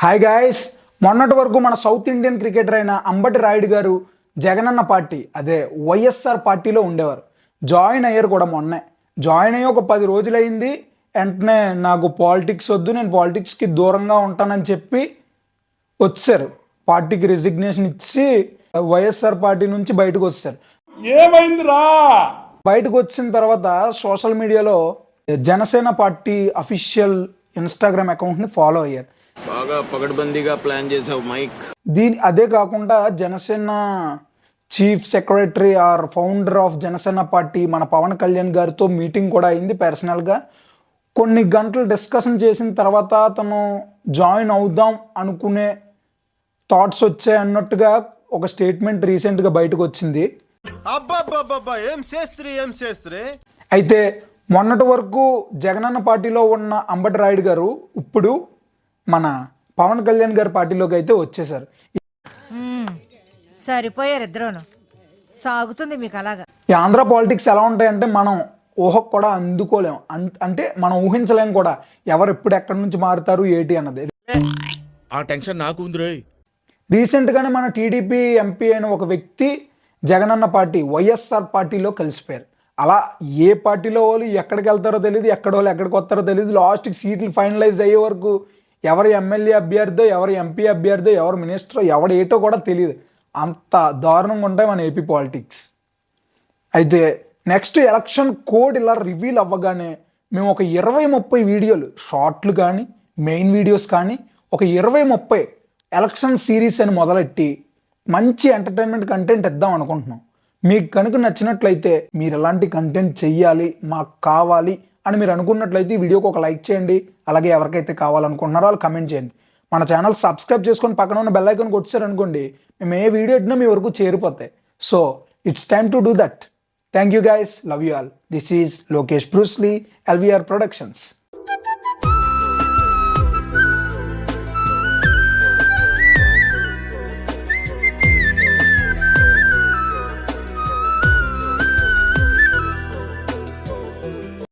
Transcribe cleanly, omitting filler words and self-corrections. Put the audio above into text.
Hi guys, మొన్నటి వరకు మన సౌత్ ఇండియన్ క్రికెటర్ అయిన అంబటి రాయుడు గారు జగనన్న పార్టీ అదే వైఎస్ఆర్ పార్టీలో ఉండేవారు. జాయిన్ అయ్యారు కూడా. మొన్నే జాయిన్ అయ్యి ఒక 10 రోజులైంది. వెంటనే నాకు పాలిటిక్స్ వద్దు, నేను పాలిటిక్స్కి దూరంగా ఉంటానని చెప్పి వచ్చారు. పార్టీకి రిజిగ్నేషన్ ఇచ్చి వైఎస్ఆర్ పార్టీ నుంచి బయటకు వచ్చారు. ఏమైందిరా? బయటకు వచ్చిన తర్వాత సోషల్ మీడియాలో జనసేన పార్టీ అఫీషియల్ ఇన్స్టాగ్రామ్ అకౌంట్ని ఫాలో అయ్యారు. బాగా పగడ్బందీగా ప్లాన్ చేసావు మైక్. అదే కాకుండా Janasena chief secretary or founder of Janasena party మన పవన్ కళ్యాణ్ గారితో మీటింగ్ కూడా అయింది పర్సనల్గా. కొన్ని గంటలు డిస్కషన్ చేసిన తర్వాత తను జాయిన్ అవుదాం అనుకునే థాట్స్ వచ్చాయి అన్నట్టుగా ఒక స్టేట్మెంట్ రీసెంట్గా బయటకు వచ్చింది. అయితే మొన్నటి వరకు జగనన్న పార్టీలో ఉన్న అంబటి రాయుడు గారు ఇప్పుడు మన పవన్ కళ్యాణ్ గారి పార్టీలోకి అయితే వచ్చేసారు. సరిపోయారు ఇద్దరును. సాగుతుంది మీకు అలాగా. ఈ ఆంధ్ర పాలిటిక్స్ ఎలా ఉంటాయంటే మనం ఊహకు కూడా అందుకోలేము. అంటే మనం ఊహించలేము కూడా ఎవరు ఎప్పుడు ఎక్కడి నుంచి మారుతారు ఏంటి అన్నది. ఆ టెన్షన్ నాకు ఉంది. రీసెంట్గానే మన టీడీపీ ఎంపీ అయిన ఒక వ్యక్తి జగనన్న పార్టీ వైఎస్ఆర్ పార్టీలో కలిసిపోయారు. అలా ఏ పార్టీలో వాళ్ళు ఎక్కడికి వెళ్తారో తెలియదు, ఎక్కడ వాళ్ళు ఎక్కడికి వస్తారో తెలియదు. లాస్ట్కి సీట్లు ఫైనలైజ్ అయ్యే వరకు ఎవరు ఎమ్మెల్యే అభ్యర్థో, ఎవరు ఎంపీ అభ్యర్థో, ఎవరు మినిస్టరో, ఎవడు ఏటో కూడా తెలియదు. అంత దారుణంగా ఉంటాయి మన ఏపీ పాలిటిక్స్. అయితే నెక్స్ట్ ఎలక్షన్ కోడ్ ఇలా రివీల్ అవ్వగానే మేము ఒక 20-30 వీడియోలు, షార్ట్లు కానీ మెయిన్ వీడియోస్ కానీ ఒక 20-30 ఎలక్షన్ సిరీస్ అని మొదలెట్టి మంచి ఎంటర్టైన్మెంట్ కంటెంట్ ఇద్దాం అనుకుంటున్నాం. మీకు కనుక నచ్చినట్లయితే మీరు ఎలాంటి కంటెంట్ చెయ్యాలి, మాకు కావాలి అని మీరు అనుకున్నట్లయితే ఈ వీడియోకి ఒక లైక్ చేయండి. అలాగే ఎవరికైతే కావాలనుకుంటున్నారో వాళ్ళు కమెంట్ చేయండి. మన ఛానల్ సబ్స్క్రైబ్ చేసుకొని పక్కన ఉన్న బెల్ ఐకాన్ కొట్టారనుకోండి, మేము ఏ వీడియో ఇచ్చినా మీ వరకు చేరిపోతాయి. So it's time to do that. Thank you guys, love you all. This is Lokesh Bruce Lee, LVR productions.